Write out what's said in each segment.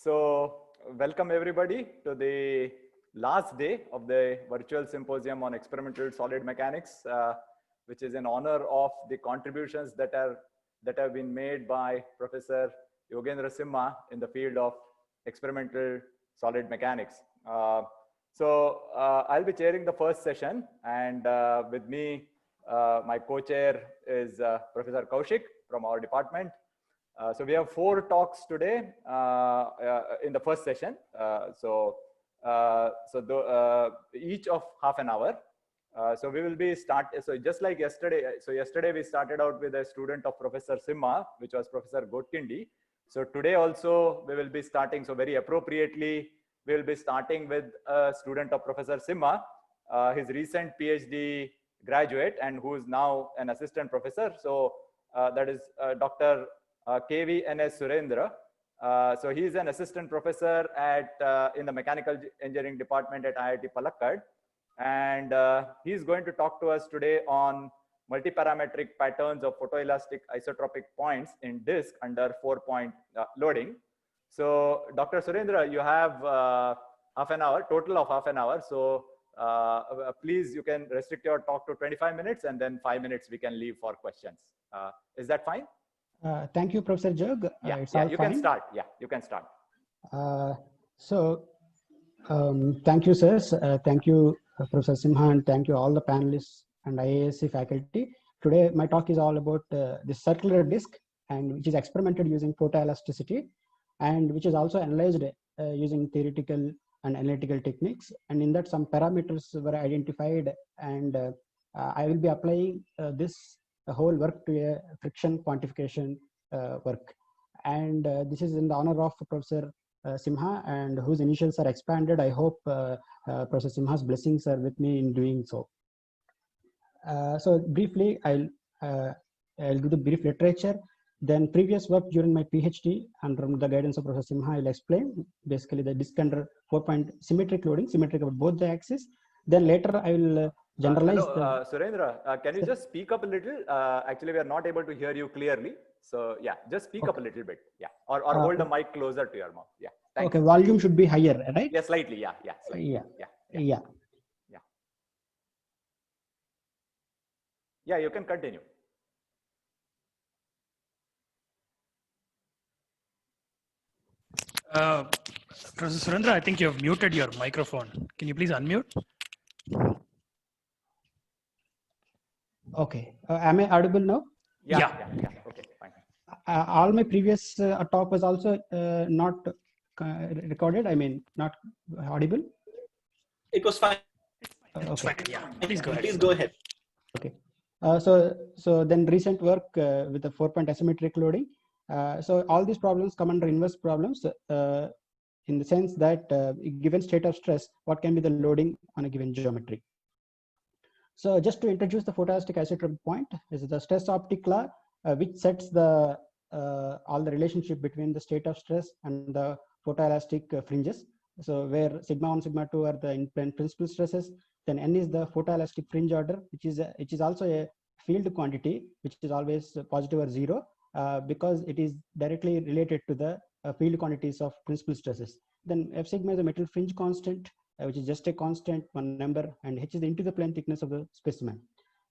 So, welcome everybody to the last day of the virtual symposium on experimental solid mechanics, which is in honor of the contributions that have been made by Professor Yogendra Simha in the field of experimental solid mechanics. I'll be chairing the first session, and with me, my co-chair is Professor Kaushik from our department. So we have 4 talks today in the first session. Each of half an hour. So we will be so just like yesterday. So yesterday we started out with a student of Professor Simha, which was Professor Gotkindi. So today also we will be starting. So very appropriately, we will be starting with a student of Professor Simha, his recent PhD graduate, and who is now an assistant professor. So that is Dr. KVNS Surendra. So he is an assistant professor in the mechanical engineering department at IIT Palakkad. And he is going to talk to us today on multiparametric patterns of photoelastic isotropic points in disk under 4-point loading. So Dr. Surendra, you have half an hour, total of half an hour. So please, you can restrict your talk to 25 minutes and then 5 minutes we can leave for questions. Is that fine? Thank you, Professor Jog. Yeah, you fine. Can start. Yeah, you can start. Thank you, sirs. Thank you, Professor Simha, and thank you all the panelists and IASC faculty. Today, my talk is all about the circular disk, and which is experimented using photoelasticity, and which is also analyzed using theoretical and analytical techniques. And in that, some parameters were identified, and I will be applying this whole work to a friction quantification work. And this is in the honor of Professor Simha, and whose initials are expanded. I hope Professor Simha's blessings are with me in doing so. So briefly, I'll do the brief literature. Then previous work during my PhD under the guidance of Professor Simha, I'll explain basically the disk under 4-point symmetric loading, symmetric about both the axes. Then later I will generalize. Surendra, can you just speak up a little? Actually, we are not able to hear you clearly. So yeah, just speak up a little bit. Yeah, or hold the mic closer to your mouth. Yeah. Thanks. Okay, volume should be higher, right? Yeah, slightly. Yeah, slightly. Yeah, you can continue. Professor Surendra, I think you have muted your microphone. Can you please unmute? Okay. Am I audible now? Yeah. Okay, fine. All my previous talk was also not recorded. I mean, not audible. It was fine. Okay. Yeah. Please go ahead. Please go ahead. Okay. So then recent work with the 4-point asymmetric loading. So all these problems come under inverse problems in the sense that given state of stress, what can be the loading on a given geometry? So just to introduce the photoelastic isotropic point, this is the stress optic law, which sets the all the relationship between the state of stress and the photoelastic fringes. So where sigma 1, sigma 2 are the in-plane principal stresses, then n is the photoelastic fringe order, which is also a field quantity, which is always positive or 0, because it is directly related to the field quantities of principal stresses. Then f sigma is the metal fringe constant, which is just a constant, one number, and h is the into the plane thickness of the specimen.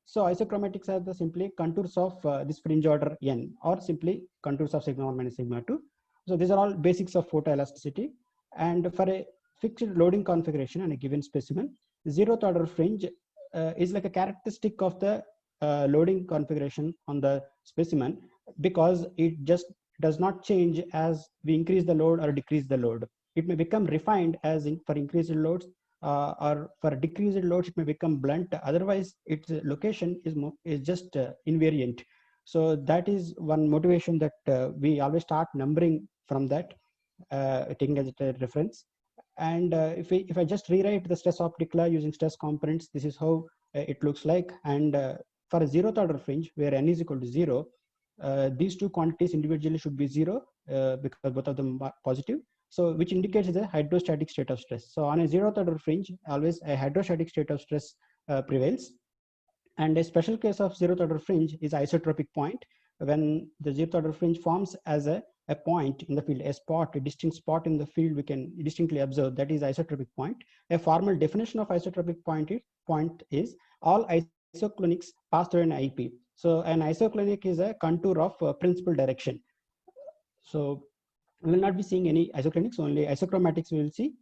So isochromatics are the simply contours of this fringe order n, or simply contours of sigma 1 minus sigma 2. So these are all basics of photoelasticity. And for a fixed loading configuration on a given specimen, 0th order fringe is like a characteristic of the loading configuration on the specimen, because it just does not change as we increase the load or decrease the load. It may become refined as for increased loads, or for decreased loads it may become blunt. Otherwise, its location is just invariant. So that is one motivation that we always start numbering from that, taking as a reference. And if I just rewrite the stress optic law using stress components, this is how it looks like. And for a 0th order fringe where n is equal to 0, these two quantities individually should be 0 because both of them are positive. So which indicates the hydrostatic state of stress. So on a 0th order fringe, always a hydrostatic state of stress prevails. And a special case of 0th order fringe is isotropic point, when the 0th order fringe forms as a a point in the field, a spot, a distinct spot in the field we can distinctly observe, that is isotropic point. A formal definition of isotropic point is all isoclinics pass through an IP. So an isoclinic is a contour of principal direction. So we will not be seeing any isoclinics, only isochromatics we will see.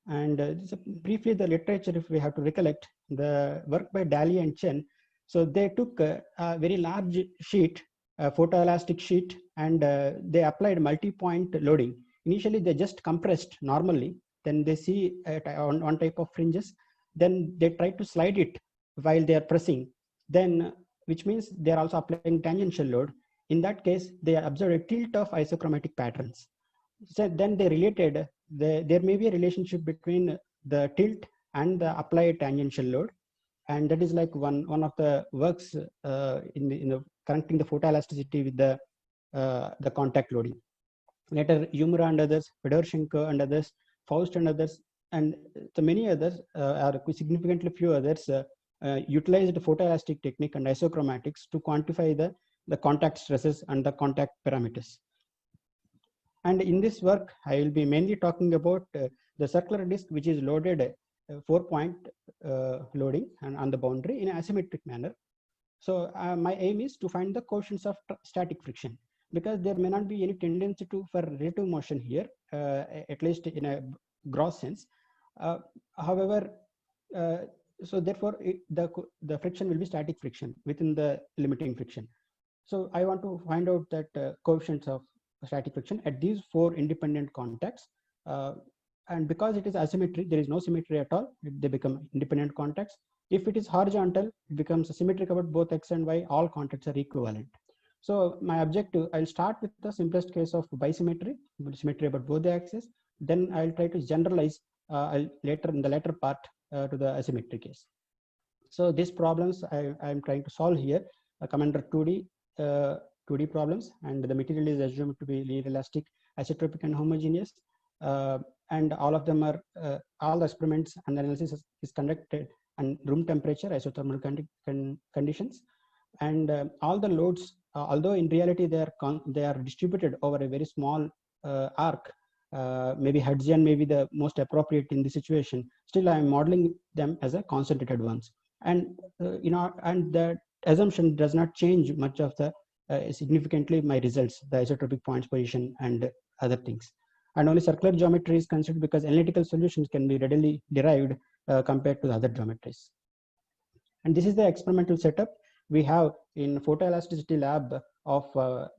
And briefly the literature, if we have to recollect, the work by Daly and Chen. So they took a very large sheet, a photoelastic sheet, and they applied multi-point loading. Initially, they just compressed normally. Then they see on one type of fringes. Then they try to slide it while they are pressing. Then, which means they are also applying tangential load. In that case, they observed a tilt of isochromatic patterns. So then they related, there may be a relationship between the tilt and the applied tangential load. And that is like one of the works in the connecting the photoelasticity with the contact loading. Later, Yumura and others, Fedorshenko and others, Faust and others, and the many others, are significantly few others, utilized the photoelastic technique and isochromatics to quantify the contact stresses and the contact parameters. And in this work, I will be mainly talking about the circular disk, which is loaded 4-point loading and on the boundary in an asymmetric manner. So my aim is to find the coefficients of static friction, because there may not be any tendency for relative motion here, at least in a gross sense. However, so therefore the friction will be static friction within the limiting friction. So I want to find out that coefficients of static friction at these 4 independent contacts. And because it is asymmetry, there is no symmetry at all. They become independent contacts. If it is horizontal, it becomes symmetric about both X and Y. All contacts are equivalent. So my objective, I'll start with the simplest case of bisymmetry, symmetry about both the axes. Then I'll try to generalize later in the later part to the asymmetry case. So these problems I'm trying to solve here come under 2D problems, and the material is assumed to be linear elastic, isotropic, and homogeneous. And all of them are, all the experiments and analysis is conducted and room temperature, isothermal conditions. And all the loads, although in reality they are distributed over a very small arc, maybe Hertzian may be the most appropriate in this situation, still I am modeling them as a concentrated ones. And, and the assumption does not change much of the significantly my results, the isotropic points position and other things. And only circular geometry is considered because analytical solutions can be readily derived compared to the other geometries. And this is the experimental setup we have in photoelasticity lab of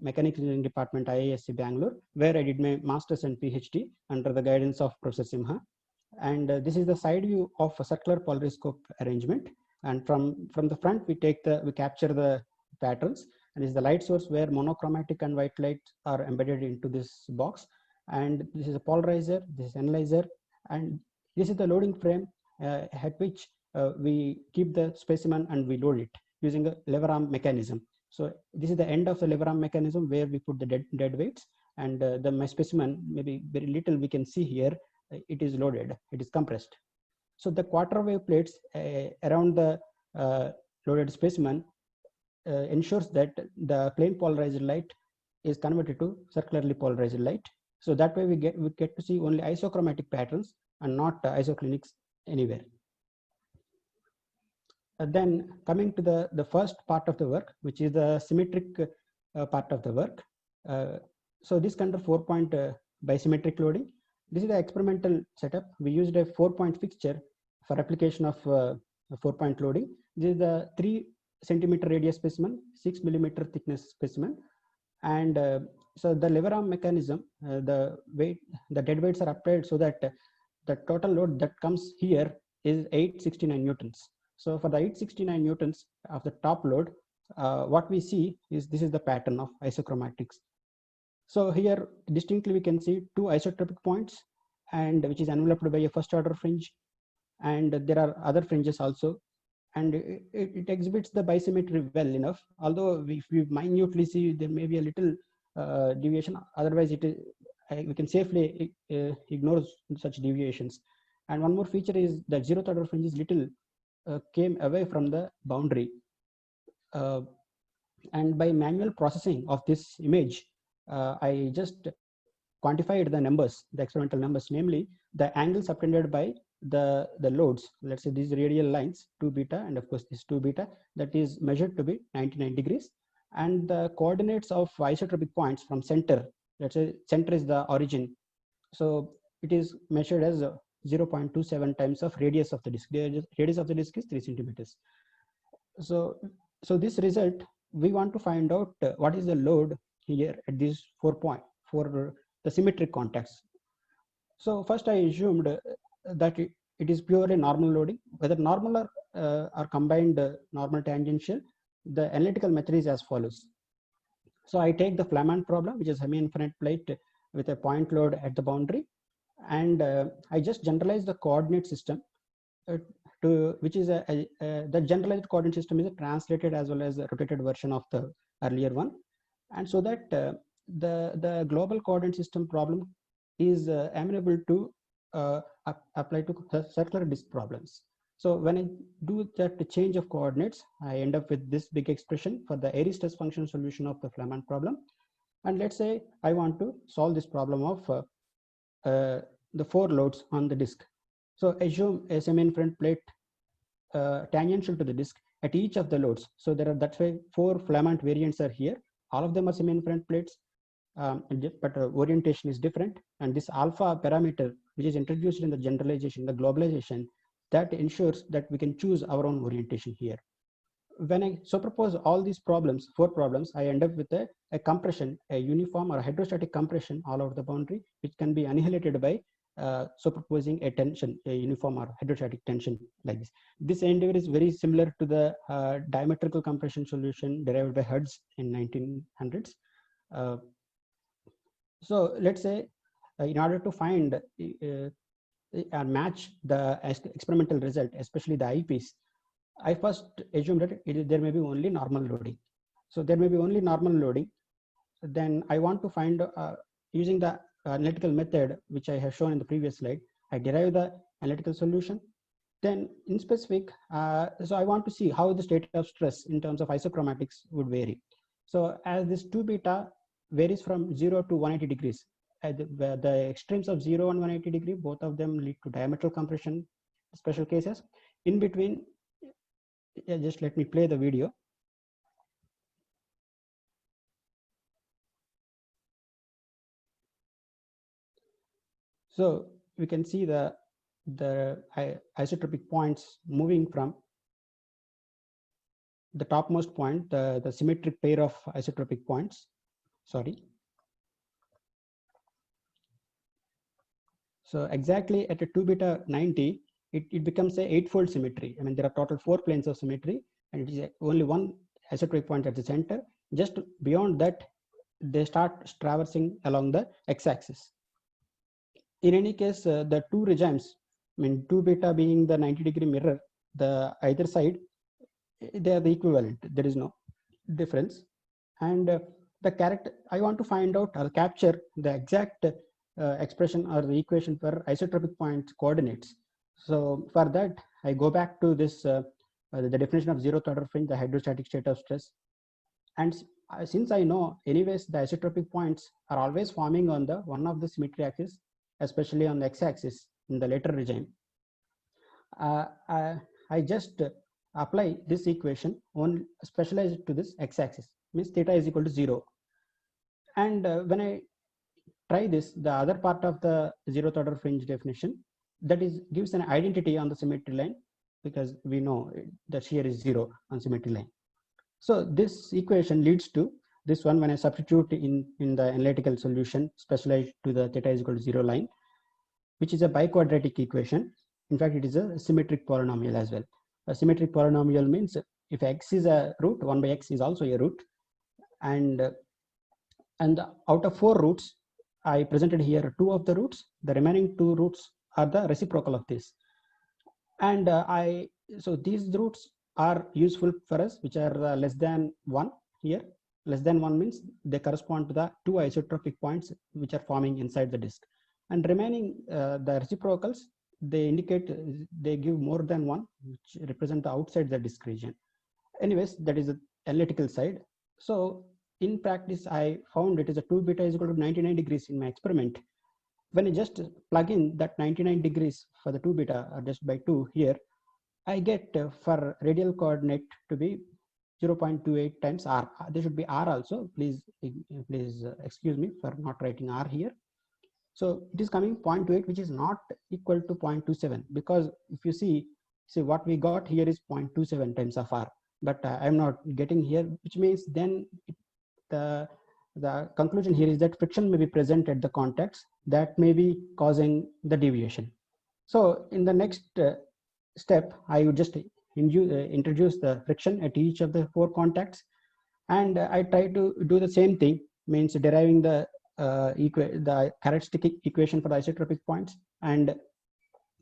Mechanics Engineering Department, IISc Bangalore, where I did my master's and PhD under the guidance of Professor Simha. And this is the side view of a circular polariscope arrangement. And from the front, we capture the patterns, and this is the light source where monochromatic and white light are embedded into this box. And this is a polarizer, this is analyzer, and this is the loading frame at which we keep the specimen and we load it using a lever arm mechanism. So this is the end of the lever arm mechanism where we put the dead weights, and my specimen, maybe very little we can see here, it is loaded, it is compressed. So the quarter wave plates around the loaded specimen ensures that the plane polarized light is converted to circularly polarized light. So that way we get to see only isochromatic patterns and not isoclinics anywhere. Then coming to the first part of the work, which is the symmetric part of the work. So this kind of 4-point bisymmetric loading. This is the experimental setup. We used a 4-point fixture for application of 4-point loading. This is the 3 centimeter radius specimen, 6 millimeter thickness specimen. And so the lever arm mechanism, the dead weights are applied so that the total load that comes here is 869 newtons. So for the 869 newtons of the top load, what we see is this is the pattern of isochromatics. So here distinctly we can see 2 isotropic points, and which is enveloped by a first order fringe, and there are other fringes also, and it exhibits the bisymmetry well enough. Although if we minutely see, there may be a little deviation. Otherwise, we can safely ignore such deviations. And one more feature is that zeroth order fringes little came away from the boundary, and by manual processing of this image, I just quantified the numbers, the experimental numbers, namely the angle subtended by the loads. Let's say these radial lines, 2 beta, and of course this 2 beta, that is measured to be 99 degrees. And the coordinates of isotropic points from center, let's say center is the origin. So it is measured as 0.27 times of radius of the disk. The radius of the disk is 3 centimeters. So this result, we want to find out what is the load here at these 4 points for the symmetric contacts. So first I assumed that it is purely normal loading. Whether normal or combined normal tangential, the analytical method is as follows. So I take the Flamand problem, which is semi-infinite plate with a point load at the boundary, and I just generalize the coordinate system to which is the generalized coordinate system is a translated as well as a rotated version of the earlier one, and so that the global coordinate system problem is amenable to apply to circular disk problems. So when I do that change of coordinates, I end up with this big expression for the Airy stress function solution of the Flamand problem. And let's say I want to solve this problem of the 4 loads on the disk. So assume a semi-infinite plate tangential to the disk at each of the loads. So there are, that's why 4 Flamand variants are here. All of them are semi-infinite plates, but orientation is different. And this alpha parameter, which is introduced in the generalization, the globalization, that ensures that we can choose our own orientation here. When I superpose all these problems, 4 problems, I end up with a compression, a uniform or a hydrostatic compression all over the boundary, which can be annihilated by superposing a tension, a uniform or hydrostatic tension like this. This endeavor is very similar to the diametrical compression solution derived by Hertz in 1900s. So let's say in order to find match the experimental result, especially the eyepiece, I first assume that there may be only normal loading. So there may be only normal loading. Then I want to find using the analytical method, which I have shown in the previous slide, I derive the analytical solution. Then in specific, so I want to see how the state of stress in terms of isochromatics would vary. So as this 2 beta varies from 0 to 180 degrees, the extremes of 0 and 180 degree, both of them lead to diametral compression special cases. In between, just let me play the video. So we can see the isotropic points moving from the topmost point, the symmetric pair of isotropic points. Sorry. So exactly at a 2 beta 90, it becomes a 8-fold symmetry. I mean, there are total 4 planes of symmetry, and it is only one isotropic point at the center. Just beyond that, they start traversing along the x-axis. In any case, the 2 regimes, I mean, 2 beta being the 90-degree mirror, the either side, they are the equivalent. There is no difference. And the character, I want to find out or capture the exact expression or the equation for isotropic point coordinates. So for that, I go back to this, the definition of zeroth order fringe, the hydrostatic state of stress. And since I know anyways, the isotropic points are always forming on the one of the symmetry axis, especially on the x-axis in the later regime, I just apply this equation on specialized to this x-axis, means theta is equal to 0. And when I try this, the other part of the zeroth order fringe definition, that is gives an identity on the symmetry line, because we know that shear is 0 on symmetry line. So this equation leads to this one when I substitute in the analytical solution specialized to the theta is equal to 0 line, which is a biquadratic equation. In fact, it is a symmetric polynomial as well. A symmetric polynomial means if x is a root, 1 by x is also a root. And out of 4 roots, I presented here 2 of the roots. The remaining 2 roots are the reciprocal of this. And so these roots are useful for us, which are less than 1 here. Less than 1 means they correspond to the 2 isotropic points which are forming inside the disk. And remaining the reciprocals, they indicate, they give more than 1, which represent the outside the disk region. Anyways, that is the analytical side. So in practice, I found it is a 2 beta is equal to 99 degrees in my experiment. When I just plug in that 99 degrees for the 2 beta just by 2 here, I get for radial coordinate to be 0.28 times r. There should be r also. Please excuse me for not writing r here. So it is coming 0.28, which is not equal to 0.27, because if you see what we got here is 0.27 times of r, but I'm not getting here, which means then the conclusion here is that friction may be present at the contacts that may be causing the deviation. So in the next step, I would just introduce the friction at each of the 4 contacts, and I try to do the same thing, means deriving the characteristic equation for the isotropic points, and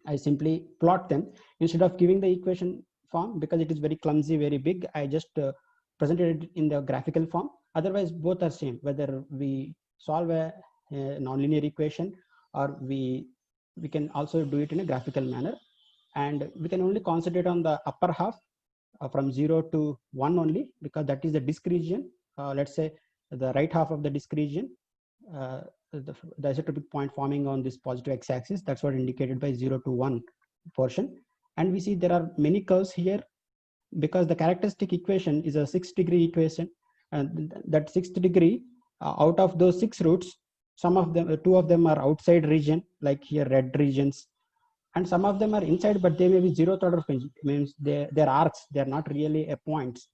I simply plot them instead of giving the equation form, because it is very clumsy, very big. I just presented it in the graphical form. Otherwise, both are same, whether we solve a nonlinear equation or we can also do it in a graphical manner. And we can only concentrate on the upper half from 0 to 1 only, because that is the disk region. Let's say the right half of the disk region, the isotropic point forming on this positive x-axis, that's what indicated by 0 to 1 portion. And we see there are many curves here, because the characteristic equation is a 6-degree equation, and that 6th degree, out of those 6 roots, some of them, 2 of them are outside region, like here red regions, and some of them are inside, but they may be 0th order function, means they're arcs, they're not really a points.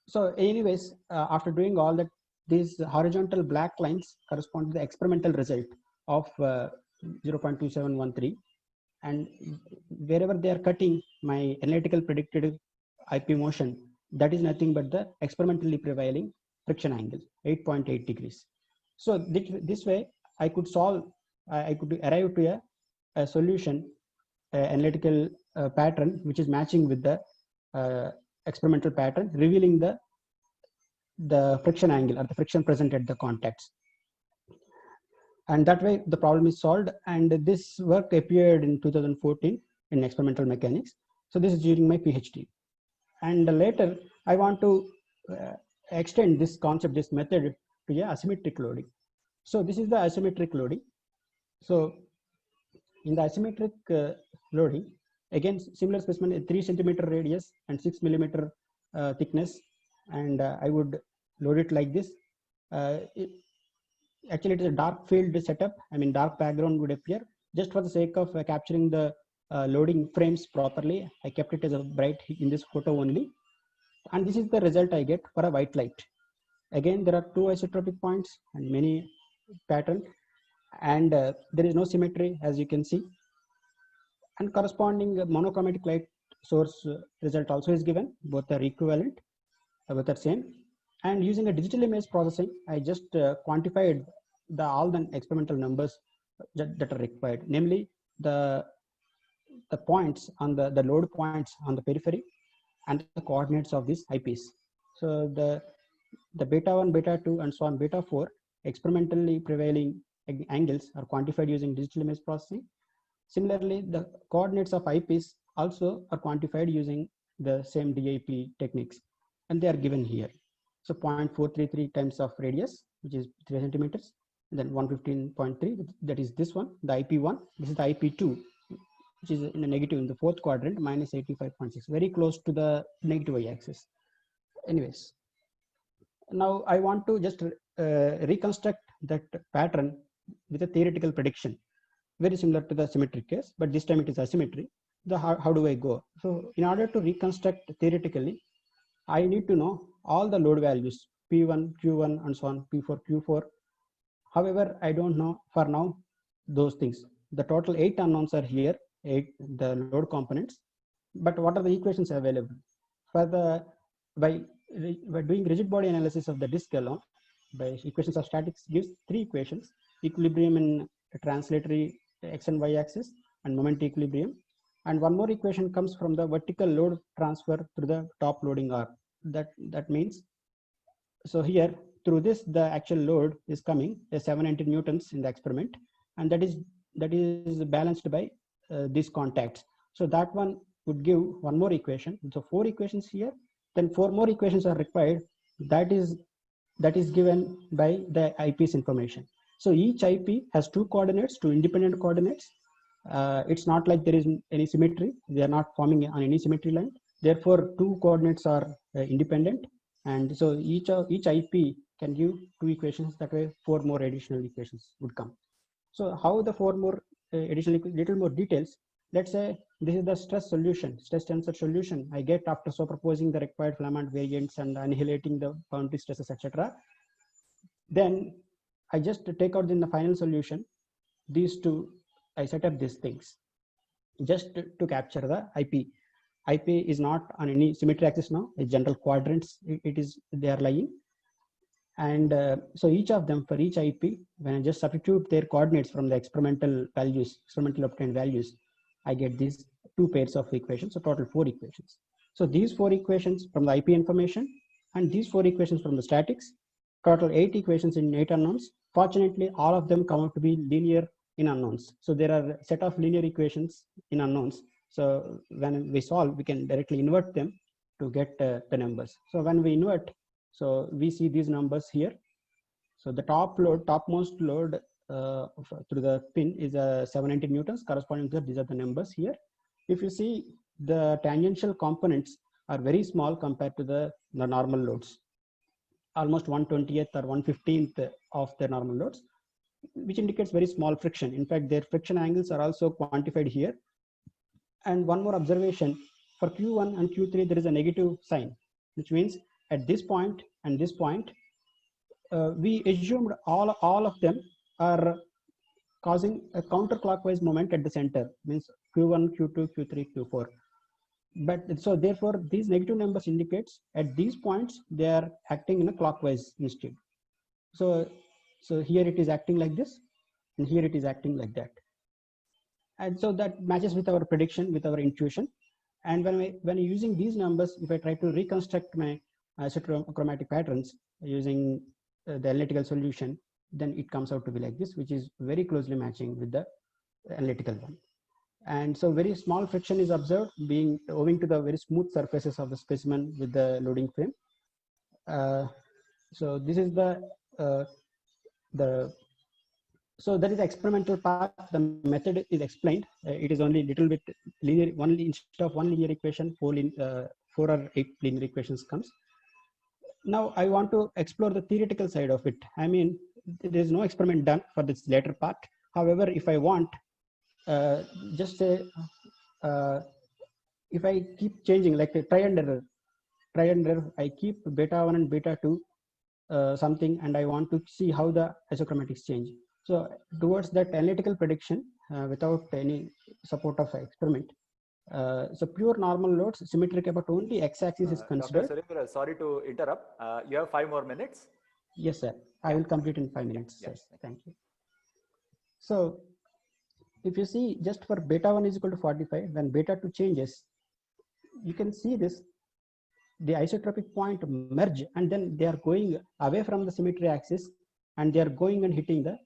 So anyways, after doing all that, these horizontal black lines correspond to the experimental result of 0.2713, and wherever they are cutting my analytical predicted IP motion, that is nothing but the experimentally prevailing friction angle, 8.8 degrees. So this way I could solve, I could arrive to a solution, analytical pattern which is matching with the experimental pattern, revealing the friction angle or the friction present at the contacts. And that way the problem is solved. And this work appeared in 2014 in experimental mechanics. So this is during my PhD. And later I want to extend this concept, this method, to asymmetric loading. So this is the asymmetric loading. So in the asymmetric loading, again similar specimen, 3 centimeter radius and 6 millimeter thickness, and I would load it like this. Actually it is a dark field setup, I mean dark background would appear. Just for the sake of capturing the loading frames properly, I kept it as a bright in this photo only. And this is the result I get for a white light. Again, there are 2 isotropic points and many pattern, and there is no symmetry, as you can see. And corresponding monochromatic light source result also is given. Both are equivalent, both are same. And using a digital image processing, I just quantified all the experimental numbers that are required, namely the points on the load points on the periphery and the coordinates of these IPs. So the beta 1, beta 2, and so on, beta 4 experimentally prevailing angles are quantified using digital image processing. Similarly, the coordinates of IPs also are quantified using the same DIP techniques, and they are given here. So 0.433 times of radius, which is 3 centimeters, then 115.3, that is this one, the IP1, this is the IP2, which is in the negative in the 4th quadrant, minus 85.6, very close to the negative y-axis. Anyways, now I want to just reconstruct that pattern with a theoretical prediction, very similar to the symmetric case, but this time it is asymmetry. How do I go? So in order to reconstruct theoretically, I need to know all the load values, P1, Q1, and so on, P4, Q4. However, I don't know for now those things. The total 8 unknowns are here, 8 the load components. But what are the equations available? By doing rigid body analysis of the disk alone, by equations of statics gives 3 equations: equilibrium in translatory x and y axis, and moment equilibrium. And one more equation comes from the vertical load transfer through the top loading arc. That means, so here through this the actual load is coming as 790 newtons in the experiment, and that is balanced by these contacts. So that one would give one more equation. So 4 equations here, then 4 more equations are required. That is that is given by the IP's information. So each IP has two coordinates, two independent coordinates. It's not like there is any symmetry. They are not forming on any symmetry line. Therefore, two coordinates are independent. And so each IP can give two equations. That way, four more additional equations would come. So how the four more additional, little more details. Let's say this is the stress solution, stress tensor solution I get after superposing the required Flamand variants and annihilating the boundary stresses, etc. Then I just take out in the final solution these two. I set up these things just to capture the IP. IP is not on any symmetry axis now. It's general quadrants. It is they are lying. And so each of them, for each IP, when I just substitute their coordinates from the experimental values, experimental obtained values, I get these two pairs of equations, so total four equations. So these four equations from the IP information and these four equations from the statics, total 8 equations in 8 unknowns. Fortunately, all of them come out to be linear in unknowns. So there are a set of linear equations in unknowns. So when we solve, we can directly invert them to get the numbers. So when we invert, so we see these numbers here. So the topmost load through the pin is 790 newtons, corresponding to these are the numbers here. If you see, the tangential components are very small compared to the normal loads, almost 1/20th or 1/15th of the normal loads, which indicates very small friction. In fact, their friction angles are also quantified here. And one more observation, for Q1 and Q3, there is a negative sign, which means at this point and this point, we assumed all of them are causing a counterclockwise moment at the center, means Q1, Q2, Q3, Q4. But so therefore, these negative numbers indicates at these points, they are acting in a clockwise instead. So here it is acting like this, and here it is acting like that. And so that matches with our prediction, with our intuition. And when using these numbers, if I try to reconstruct my isochromatic patterns using the analytical solution, then it comes out to be like this, which is very closely matching with the analytical one. And so very small friction is observed, being owing to the very smooth surfaces of the specimen with the loading frame. So this is so that is the experimental part. The method is explained. It is only little bit linear. Instead of one linear equation, 4 or 8 linear equations comes. Now I want to explore the theoretical side of it. I mean, there is no experiment done for this later part. However, if I want, just say, if I keep changing, like a try and error, I keep beta 1 and beta 2 something, and I want to see how the isochromatics change. So towards that analytical prediction, without any support of experiment, so pure normal loads, symmetric about only x-axis is considered. Dr. Surendra, sorry to interrupt. You have 5 more minutes. Yes, sir. I will complete in 5 minutes. Yes. Thank you. So if you see, just for beta 1 is equal to 45, when beta 2 changes, you can see this, the isotropic point merge, and then they are going away from the symmetry axis, and they are going and hitting the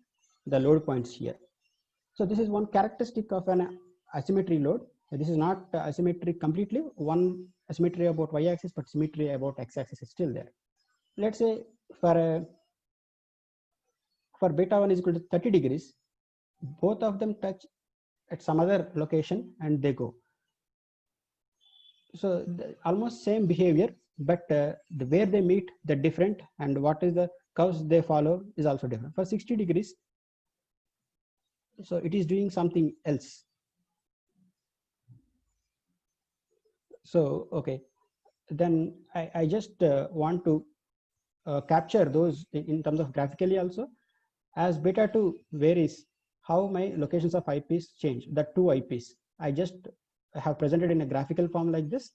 load points here. So this is one characteristic of an asymmetry load. This is not asymmetry completely, one asymmetry about y-axis, but symmetry about x-axis is still there. Let's say for beta 1 is equal to 30 degrees, both of them touch at some other location and they go. So almost same behavior, but where they meet, they're different, and what is the curves they follow is also different. For 60 degrees, so it is doing something else. So, okay, then I just want to capture those in terms of graphically also. As beta 2 varies, how my locations of IPs change, the two IPs. I just have presented in a graphical form like this.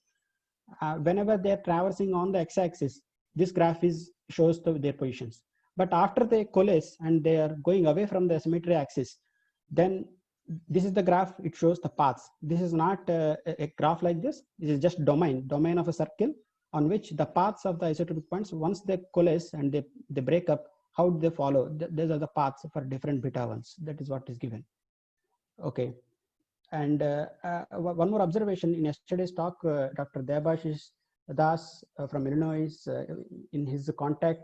Whenever they are traversing on the x-axis, this graph shows their positions. But after they coalesce and they are going away from the symmetry axis, then this is the graph, it shows the paths. This is not a graph like this. This is just domain of a circle on which the paths of the isotropic points, once they coalesce and they break up, how do they follow? These are the paths for different beta 1s. That is what is given. Okay. And one more observation in yesterday's talk, Dr. Debashish Das from Illinois, in his contact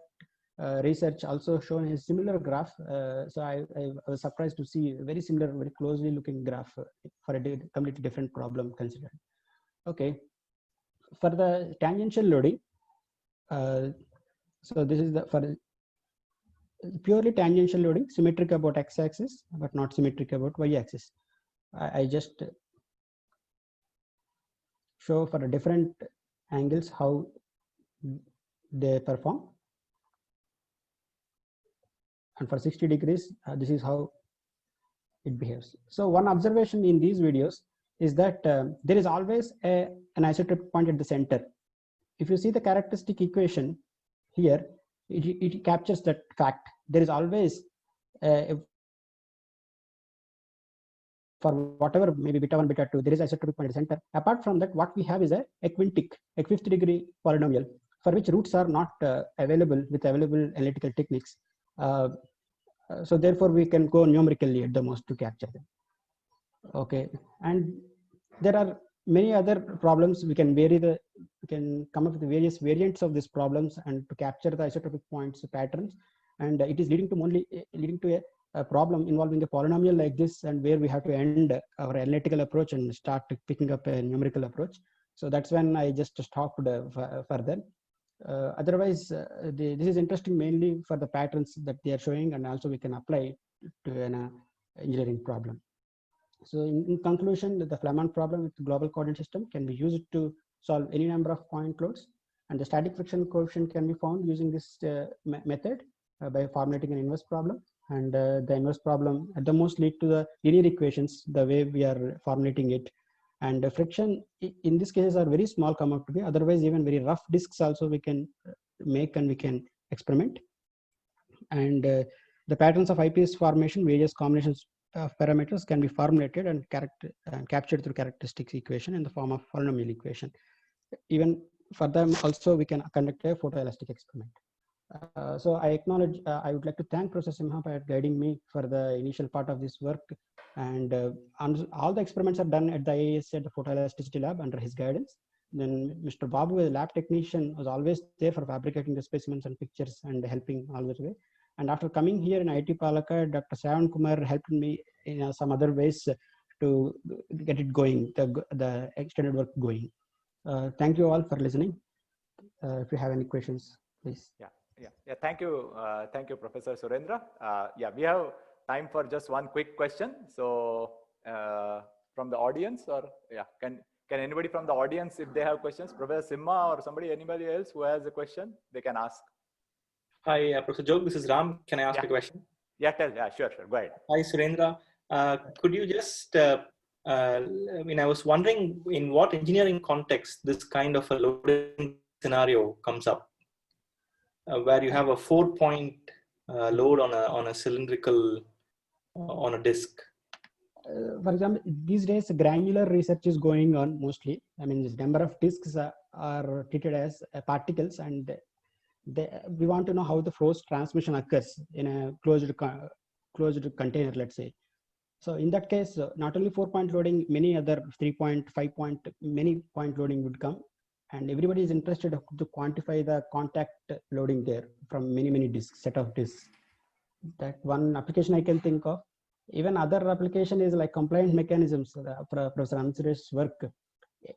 research also shown a similar graph. So I was surprised to see a very similar, very closely looking graph for a completely different problem considered. Okay, for the tangential loading, so this is the for purely tangential loading, symmetric about x-axis, but not symmetric about y-axis. I just show for the different angles how they perform. And for 60 degrees, this is how it behaves. So one observation in these videos is that there is always an isotropic point at the center. If you see the characteristic equation here, it captures that fact. There is always for whatever, maybe beta 1, beta 2, there is isotropic point at the center. Apart from that, what we have is a quintic, a fifth degree polynomial, for which roots are not available with available analytical techniques. So therefore, we can go numerically at the most to capture them. Okay, and there are many other problems. We can come up with various variants of these problems and to capture the isotropic points patterns, and it is leading to a problem involving a polynomial like this, and where we have to end our analytical approach and start picking up a numerical approach. So that's when I just stopped further. Otherwise, this is interesting mainly for the patterns that they are showing, and also we can apply to an engineering problem. So in conclusion, the Flamand problem with the global coordinate system can be used to solve any number of point loads, and the static friction coefficient can be found using this method by formulating an inverse problem. And the inverse problem at the most lead to the linear equations the way we are formulating it. And the friction in this case are very small come out to be. Otherwise, even very rough disks also we can make and we can experiment. And the patterns of IPS formation, various combinations of parameters can be formulated and captured through characteristics equation in the form of polynomial equation. Even for them also we can conduct a photoelastic experiment. So I acknowledge, I would like to thank Professor Simha for guiding me for the initial part of this work. And all the experiments are done at the IISc at the photoelasticity lab under his guidance. Then Mr. Babu, a lab technician, was always there for fabricating the specimens and pictures and helping all the way. And after coming here in IIT Palakkad, Dr. Savan Kumar helped me in some other ways to get it going, the extended work going. Thank you all for listening. If you have any questions, please. Yeah. Thank you, Professor Surendra. Yeah, we have time for just one quick question. So from the audience, or yeah, can anybody from the audience, if they have questions, Professor Simha or anybody else who has a question, they can ask. Hi, Professor Jog, this is Ram. Can I ask a question? Yeah, sure. Go ahead. Hi, Surendra. Could you just, I was wondering in what engineering context this kind of a loading scenario comes up, where you have a 4-point load on a cylindrical, on a disk. For example, these days granular research is going on mostly. I mean, this number of disks are treated as particles, and we want to know how the force transmission occurs in a closed container, let's say. So in that case, not only 4-point loading, many other 3-point, 5-point, many point loading would come, and everybody is interested to quantify the contact loading there from many disks, set of disks. That one application I can think of. Even other application is like compliant mechanisms. Professor Ansure's work.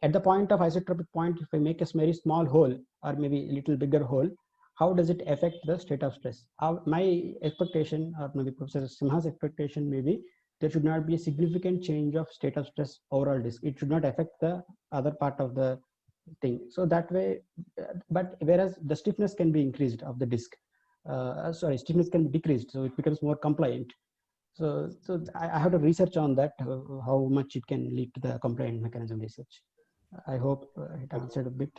At the point of isotropic point, if I make a very small hole or maybe a little bigger hole, how does it affect the state of stress? My expectation, or maybe Professor Simha's expectation, maybe there should not be a significant change of state of stress overall disk. It should not affect the other part of the thing. So that way, but whereas the stiffness can be increased of the disk. Stiffness can be decreased, so it becomes more compliant. So I have to research on that, how much it can lead to the compliant mechanism research. I hope it answered a bit.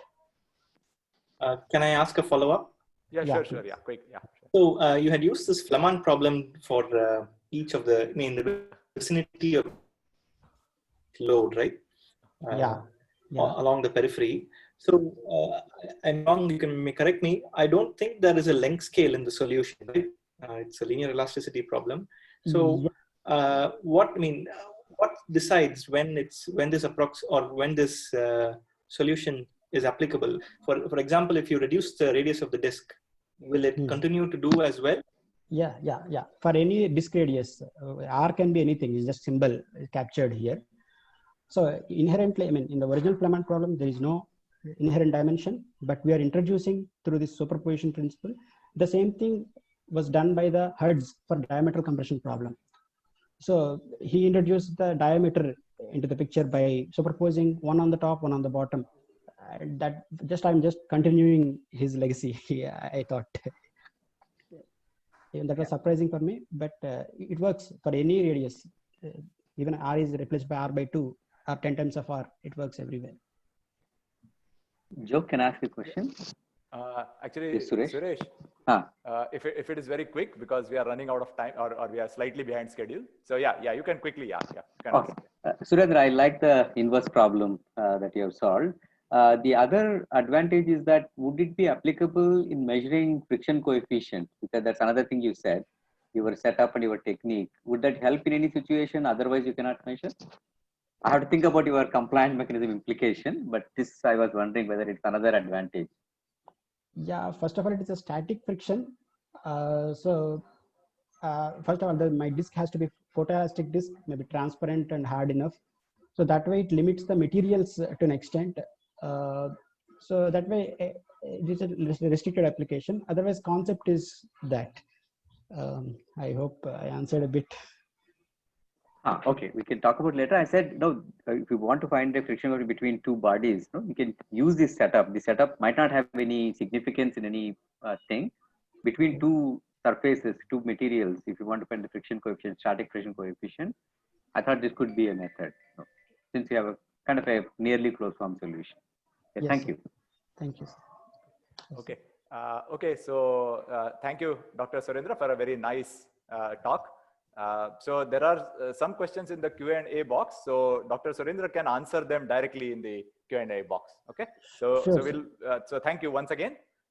Can I ask a follow-up? Yeah, sure. Yeah, quick. Yeah. Sure. So you had used this Flamand problem for each of the, the vicinity of load, right? Yeah. Along the periphery. So I'm wrong, you can correct me. I don't think there is a length scale in the solution, right? It's a linear elasticity problem. So what decides when this solution is applicable? For example, if you reduce the radius of the disk will it continue to do as well? Yeah. For any disk radius, R can be anything. It's just symbol captured here. So inherently, I mean, in the original Clement problem, there is no inherent dimension, but we are introducing through this superposition principle. The same thing was done by the Hertz for diameter compression problem. So he introduced the diameter into the picture by superposing one on the top, one on the bottom. I'm just continuing his legacy. I thought. Even that was surprising for me, but it works for any radius. Even R is replaced by R by 2 or 10 times of R. It works everywhere. Joe, can I ask a question? Actually, Yes, Suresh. If it is very quick, because we are running out of time, or we are slightly behind schedule. So yeah, you can quickly, you can Okay. ask. Surendra, I like the inverse problem that you have solved. The other advantage is that would it be applicable in measuring friction coefficient? Because that's another thing you said, your setup and your technique. Would that help in any situation? Otherwise, you cannot measure? I have to think about your compliance mechanism implication, but this I was wondering whether it's another advantage. Yeah, first of all, it is a static friction. First of all, my disk has to be photoelastic disk, maybe transparent and hard enough. So that way it limits the materials to an extent. So that way it is a restricted application. Otherwise, concept is that. I hope I answered a bit. Okay, we can talk about later. I said, no, if you want to find the friction between two bodies, no, you can use this setup. The setup might not have any significance in any thing. Between two surfaces, two materials, if you want to find the friction coefficient, static friction coefficient, I thought this could be a method. So, since you have a kind of a nearly closed form solution. Okay, Yes, thank sir. you. Thank you, sir. Yes, Okay. So thank you, Dr. Surendra, for a very nice talk. So there are some questions in the Q&A box. So Dr. Surendra can answer them directly in the Q&A box. Okay. So Sure, so thank you once again.